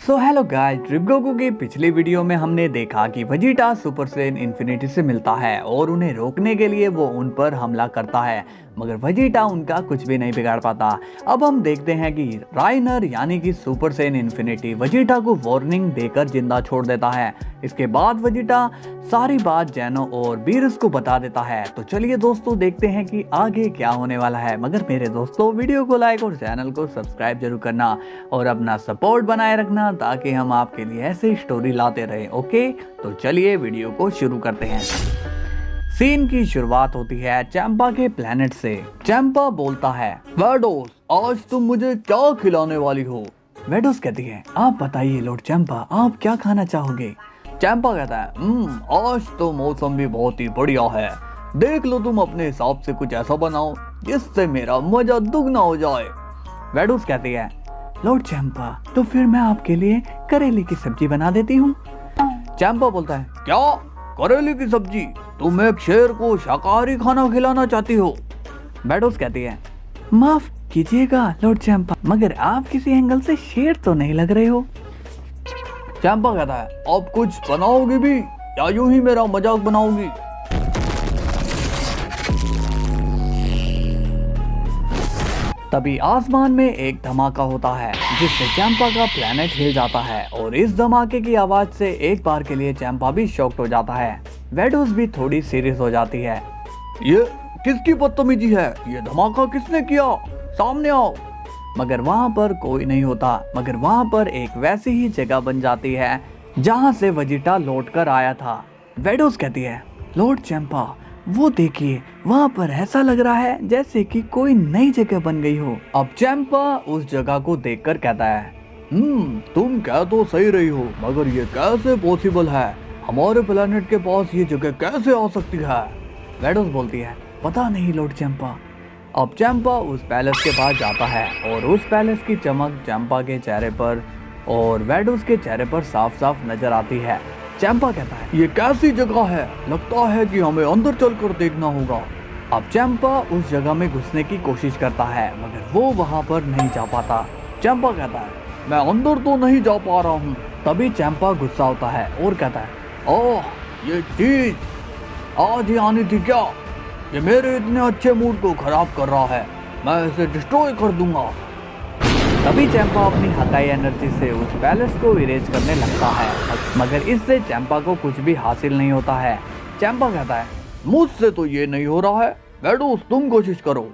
So hello guys, trip Goku की पिछली video में हमने देखा कि वेजिटा सुपर सेन इन्फिनिटी से मिलता है और उन्हें रोकने के लिए वो उन पर हमला करता है, मगर वेजिटा उनका कुछ भी नहीं बिगाड़ पाता। अब हम देखते हैं कि राइनर यानी कि सुपर सेन इन्फिनिटी वेजिटा को वार्निंग देकर जिंदा छोड़ देता है। इसके बाद वेजिटा सारी बात जैनो और बीरस को बता देता है। तो चलिए दोस्तों, देखते हैं कि आगे क्या होने वाला है। मगर मेरे दोस्तों, वीडियो को लाइक और चैनल को सब्सक्राइब जरूर करना और अपना सपोर्ट बनाए रखना, ताकि हम आपके लिए ऐसे स्टोरी लाते रहें। ओके, तो चलिए वीडियो को शुरू करते हैं। सीन की शुरुआत होती है चैंपा के प्लेनेट से। चैंपा बोलता है, वेडोस, आज तुम मुझे क्या खिलाने वाली हो? वेडोस कहती है, आप बताइए लॉर्ड चैंपा, आप क्या खाना चाहोगे? चैंपा कहता है, आज तो मौसम भी बहुत ही बढ़िया है, देख लो तुम अपने हिसाब से कुछ ऐसा बनाओ जिससे मेरा मजा दुगना हो जाए। वेडोस कहती है, लॉर्ड चैंपा, तो फिर मैं आपके लिए करेले की सब्जी बना देती हूँ। चैंपा बोलता है, क्या करेले की सब्जी? तुम एक शेर को शाकाहारी खाना खिलाना चाहती हो? वेडोस कहती है, माफ कीजिएगा लॉर्ड चैंपा, मगर आप किसी एंगल से शेर तो नहीं लग रहे हो। चैंपा कहता है, अब कुछ बनाओगी भी या यूं ही मेरा मजाक बनाओगी? तभी आसमान में एक धमाका होता है जिससे चैंपा का प्लेनेट हिल जाता है और इस धमाके की आवाज से एक बार के लिए चैंपा भी शॉक्ड हो जाता है। वेडोस भी थोड़ी सीरियस हो जाती है। ये किसकी बदतमीजी है? ये धमाका किसने किया? सामने आओ। मगर वहाँ पर कोई नहीं होता, मगर वहाँ पर एक वैसी ही जगह बन जाती है जहाँ से वेजिटा लौट कर आया था। वेडोस कहती है, लॉर्ड चैंपा, वो देखिए, वहाँ पर ऐसा लग रहा है जैसे कि कोई नई जगह बन गई हो। अब चैंपा उस जगह को देखकर कहता है, तुम कह तो सही रही हो, मगर ये कैसे पॉसिबल है? हमारे प्लेनेट के पास ये जगह कैसे आ सकती है? वेडोस बोलती है, पता नहीं लॉर्ड चैंपा। अब चैंपा उस पैलेस के पास जाता है और उस पैलेस की चमक चैंपा के चेहरे पर और वेडोस के चेहरे पर साफ साफ नजर आती है। चैंपा कहता है, ये कैसी जगह है? लगता है कि हमें अंदर चलकर देखना होगा। अब चैंपा उस जगह में घुसने की कोशिश करता है, मगर वो वहां पर नहीं जा पाता। चैंपा कहता है, मैं अंदर तो नहीं जा पा रहा हूँ। तभी चैंपा गुस्सा होता है और कहता है, ओह, ये चीज आज ही आनी थी क्या? ये मेरे इतने अच्छे मूड को खराब कर रहा है, मैं इसे डिस्ट्रॉय कर दूंगा। तभी चैंपा अपनी हकाई एनर्जी से उस पैलेस को इरेज करने लगता है, मगर इससे चैंपा को कुछ भी हासिल नहीं होता है। चैंपा कहता है, मुझसे तो ये नहीं हो रहा है, वेडोस तुम कोशिश करो।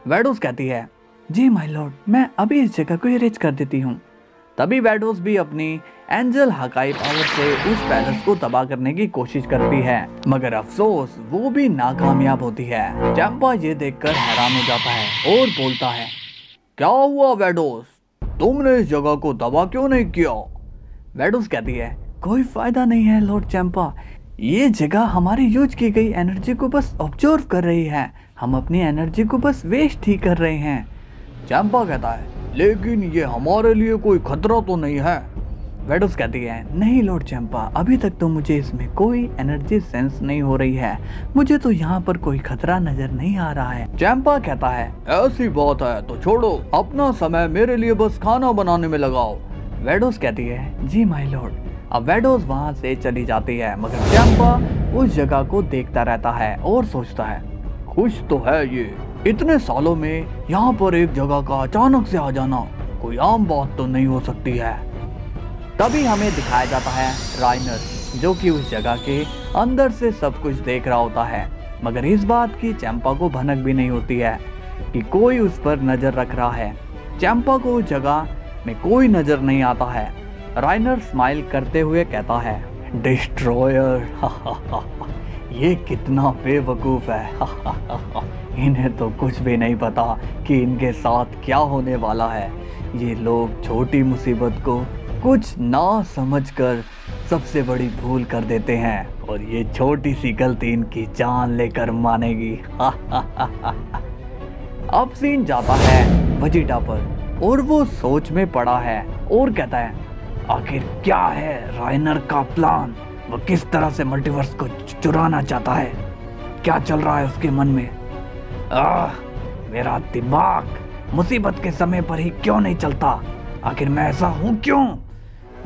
वेडोस कहती है, जी माय लॉर्ड, मैं अभी इस जगह को इरेज कर देती हूँ। तभी वेडोस भी अपनी एंजल हकाई पावर से उस पैलेस को तबाह करने की कोशिश करती है, मगर अफसोस वो भी नाकामयाब होती है। चैंपा ये देखकर हैरान हो जाता है और बोलता है, क्या हुआ वेडोस, तुमने इस जगह को तबाह क्यों नहीं किया? वेडोस कहती है, कोई फायदा नहीं है लॉर्ड चैंपा, ये जगह हमारी यूज की गई एनर्जी को बस ऑब्जर्व कर रही है, हम अपनी एनर्जी को बस वेस्ट ही कर रहे हैं। चैंपा कहता है, लेकिन ये हमारे लिए कोई खतरा तो नहीं है? वेडोस कहती है, नहीं लॉर्ड चैंपा, अभी तक तो मुझे इसमें कोई एनर्जी सेंस नहीं हो रही है, मुझे तो यहाँ पर कोई खतरा नजर नहीं आ रहा है। चैंपा कहता है, ऐसी बात है तो छोड़ो, अपना समय मेरे लिए बस खाना बनाने में लगाओ। वेडोस कहती है, जी माय लॉर्ड। अब वेडोस वहाँ से चली जाती है, मगर चैंपा उस जगह को देखता रहता है और सोचता है, खुश तो है ये, इतने सालों में यहाँ पर एक जगह का अचानक से आ जाना कोई आम बात तो नहीं हो सकती है। तभी हमें दिखाया जाता है राइनर, जो कि उस जगह के अंदर से सब कुछ देख रहा होता है, मगर इस बात की चैंपा को भनक भी नहीं होती है कि कोई उस पर नजर रख रहा है। चैंपा को उस जगह में कोई नजर नहीं आता है। राइनर स्माइल करते हुए कहता है, डिस्ट्रॉयर, ये कितना बेवकूफ है, इन्हें तो कुछ भी नहीं पता कि इनके साथ क्या होने वाला है। ये लोग छोटी मुसीबत को कुछ ना समझकर सबसे बड़ी भूल कर देते हैं और ये छोटी सी गलती इनकी जान लेकर मानेगी। अब सीन जाता है वेजिटा पर और वो सोच में पड़ा है और कहता है, आखिर क्या है राइनर का प्लान? वो किस तरह से मल्टीवर्स को चुराना चाहता है? क्या चल रहा है उसके मन में? मेरा दिमाग मुसीबत के समय पर ही क्यों नहीं चलता? आखिर मैं ऐसा हूँ क्यों?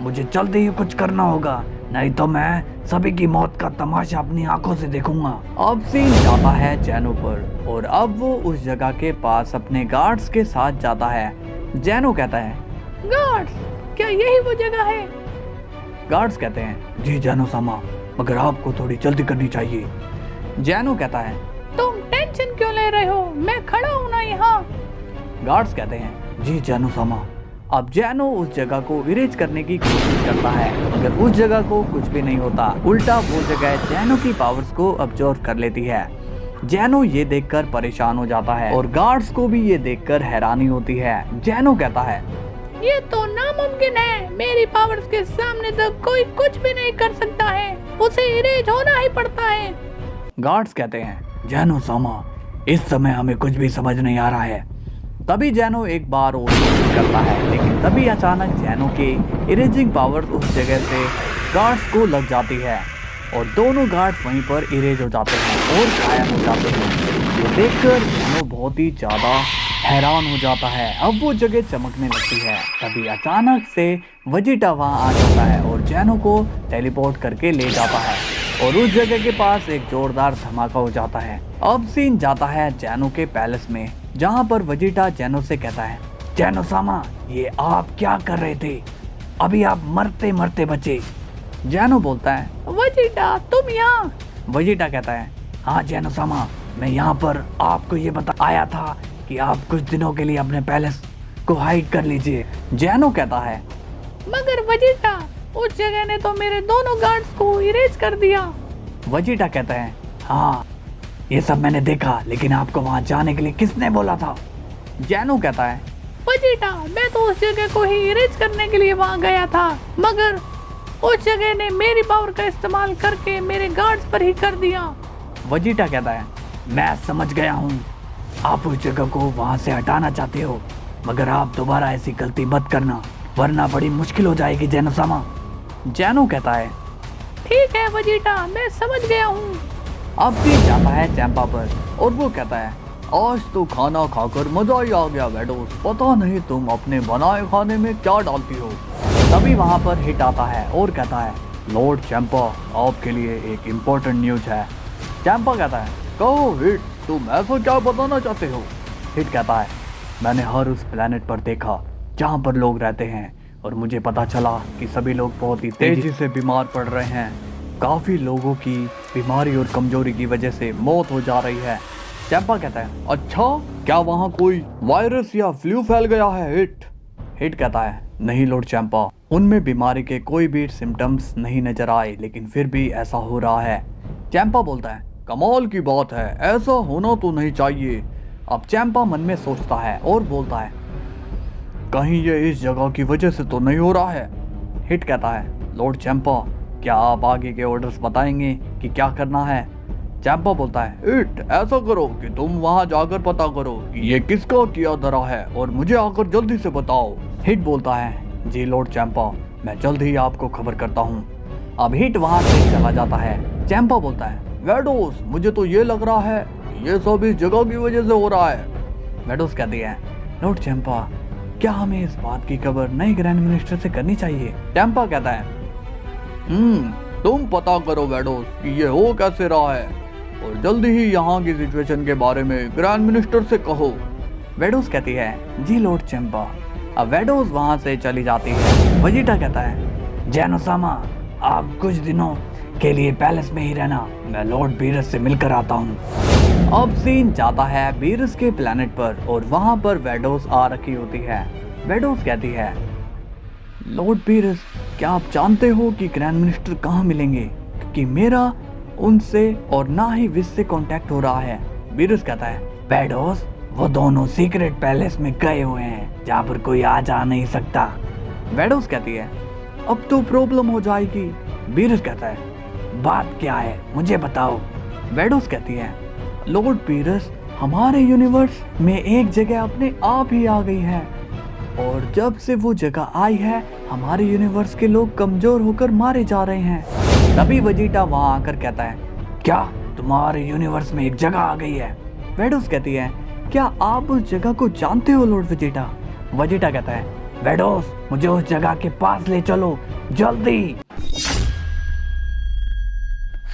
मुझे जल्दी ही कुछ करना होगा, नहीं तो मैं सभी की मौत का तमाशा अपनी आंखों से देखूंगा। अब सीन जाता है जैनो पर और अब वो उस जगह के पास अपने गार्ड्स के साथ जाता है। जैनो कहता है, गार्ड्स, क्या यही वो जगह है? गार्ड्स कहते हैं, जी जैनो सामा, मगर आपको थोड़ी जल्दी करनी चाहिए। जैनो कहता है, तुम टेंशन क्यों ले रहे हो, मैं खड़ा हूँ ना यहाँ। गार्ड्स कहते हैं, जी जैनो सामा। अब जैनो उस जगह को इरेज करने की कोशिश करता है, मगर उस जगह को कुछ भी नहीं होता। उल्टा वो जगह जैनो की पावर्स को अब्जॉर्व कर लेती है। जैनो ये देखकर परेशान हो जाता है और गार्ड्स को भी ये देखकर हैरानी होती है। जैनो कहता है, ये तो नामुमकिन है, मेरी पावर्स के सामने तो कोई कुछ भी नहीं कर सकता है, उसे इरेज होना ही पड़ता है। गार्ड्स कहते हैं, जैनो सामा, इस समय हमें कुछ भी समझ नहीं आ रहा है। तभी जैनो एक बार और कोशिश करता है, लेकिन तभी अचानक जैनो की इरेजिंग पावर उस जगह से गार्ड्स को लग जाती है और दोनों गार्ड्स वहीं पर इरेज हो जाते हैं और गायब हो जाते हैं। ये देखकर जैनो बहुत ही ज्यादा हैरान हो जाता है। अब वो जगह चमकने लगती है। तभी अचानक से वेजिटा वहां आ जाता है और जैनो को टेलीपोर्ट करके ले जाता है और उस जगह के पास एक जोरदार धमाका हो जाता है। अब सीन जाता है जैनो के पैलेस में, जहाँ पर वेजिटा जैनो से कहता है, जैनो सामा, ये आप क्या कर रहे थे? अभी आप मरते मरते बचे। जैनो बोलता है, वेजिटा, तुम यहाँ? वेजिटा कहता है, हाँ जैनो सामा, मैं यहाँ पर आपको ये बता आया था कि आप कुछ दिनों के लिए अपने पैलेस को हाइड कर लीजिए। जैनो कहता है, मगर वेजिटा, उस जगह ने तो मेरे दोनों गार्ड्स को इरेज कर दिया। वेजिटा कहता है, हाँ ये सब मैंने देखा, लेकिन आपको वहाँ जाने के लिए किसने बोला था? जैनो कहता है, वेजिटा, मैं तो उस जगह को ही इरेज करने के लिए वहाँ गया था, मगर उस जगह ने मेरी पावर का इस्तेमाल करके मेरे गार्ड्स पर ही कर दिया। वेजिटा कहता है, मैं समझ गया हूँ, आप उस जगह को वहाँ से हटाना चाहते हो, मगर आप दोबारा ऐसी गलती मत करना, वरना बड़ी मुश्किल हो जाएगी जैनो सामा। जैनो कहता है, ठीक है वेजिटा, मैं समझ गया हूँ। अब भी जाता है चैंपा पर और वो कहता है, आज तो खाना खाकर मजा ही आ गया वेडोस, पता नहीं तुम अपने बनाए खाने में क्या डालती हो। तभी वहाँ पर हिट आता है और कहता है, लॉर्ड चैंपा, आपके लिए एक इम्पोर्टेंट न्यूज है। चैंपा कहता है, कहो हिट, तुम ऐसा क्या बताना चाहते हो? हिट कहता है, मैंने हर उस प्लेनेट पर देखा जहाँ पर लोग रहते हैं और मुझे पता चला कि सभी लोग बहुत ही तेजी से बीमार पड़ रहे हैं। काफी लोगों की बीमारी और कमजोरी की वजह से मौत हो जा रही है। चैंपा कहता है, अच्छा, क्या वहाँ कोई वायरस या फ्लू फैल गया है? हिट कहता है, नहीं लॉर्ड चैंपा, उनमें बीमारी के कोई भी सिम्टम्स नहीं नजर आए, लेकिन फिर भी ऐसा हो रहा है। चैंपा बोलता है, कमाल की बात है, ऐसा होना तो नहीं चाहिए। अब चैंपा मन में सोचता है और बोलता है, कहीं ये इस जगह की वजह से तो नहीं हो रहा है। हिट कहता है, लॉर्ड चैंपा, क्या आप आगे के ऑर्डर्स बताएंगे कि क्या करना है? चैंपा बोलता है, हिट, ऐसा करो कि तुम वहां जाकर पता करो कि ये किसका किया धरा है और मुझे आकर जल्दी से बताओ। हिट बोलता है, जी लॉर्ड चैंपा, मैं जल्द ही आपको खबर करता हूँ। अब हिट वहां से चला जाता है। चैंपा बोलता है, वेडोस, मुझे तो ये लग रहा है ये सब इस जगह की वजह से हो रहा है। वेडोस कहती है, लॉर्ड चैंपा, क्या हमें इस बात की खबर नए ग्रैंड मिनिस्टर से करनी चाहिए? चैंपा कहता है, तुम पता करो वेडोस कि ये हो कैसे रहा है और जल्दी ही यहाँ की सिचुएशन के बारे में ग्रैंड मिनिस्टर से कहो। वेडोस कहती है, जी लॉर्ड चैंपा। अब वेडोस वहां से चली जाती है। वेजिटा कहता है, जैनो सामा, आप कुछ दिनों के लिए पैलेस में ही रहना, मैं लॉर्ड बीरस से मिलकर आता हूँ। अब सीन जाता है बीरस के प्लेनेट पर और वहां पर वेडोस आ रखी होती है। वेडोस कहती है, लॉर्ड बीरस, क्या आप जानते हो कि ग्रैंड मिनिस्टर कहाँ मिलेंगे? क्योंकि मेरा उनसे और ना ही विश से कांटेक्ट हो रहा है। बीरस कहता है, वेडोस, वो दोनों सीक्रेट पैलेस में गए हुए हैं जहाँ पर कोई आ जा नहीं सकता। वेडोस कहती है, अब तो प्रॉब्लम हो जाएगी। बीरस कहता है, बात क्या है, मुझे बताओ। वेडोस कहती है, लॉर्ड बीरस, हमारे यूनिवर्स में एक जगह अपने आप ही आ गई है और जब से वो जगह आई है हमारे यूनिवर्स के लोग कमजोर होकर मारे जा रहे हैं। तभी वेजिटा वहां आकर कहता है, क्या तुम्हारे यूनिवर्स में एक जगह आ गई है? वेडोस कहती है, क्या आप उस जगह को जानते हो लॉर्ड वेजिटा? वेजिटा कहता है, वेडोस, मुझे उस जगह के पास ले चलो जल्दी।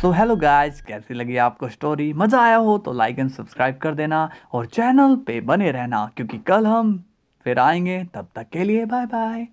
सो हेलो गाइस, कैसी लगी आपको स्टोरी? मज़ा आया हो तो लाइक एंड सब्सक्राइब कर देना और चैनल पे बने रहना, क्योंकि कल हम फिर आएंगे। तब तक के लिए बाय बाय।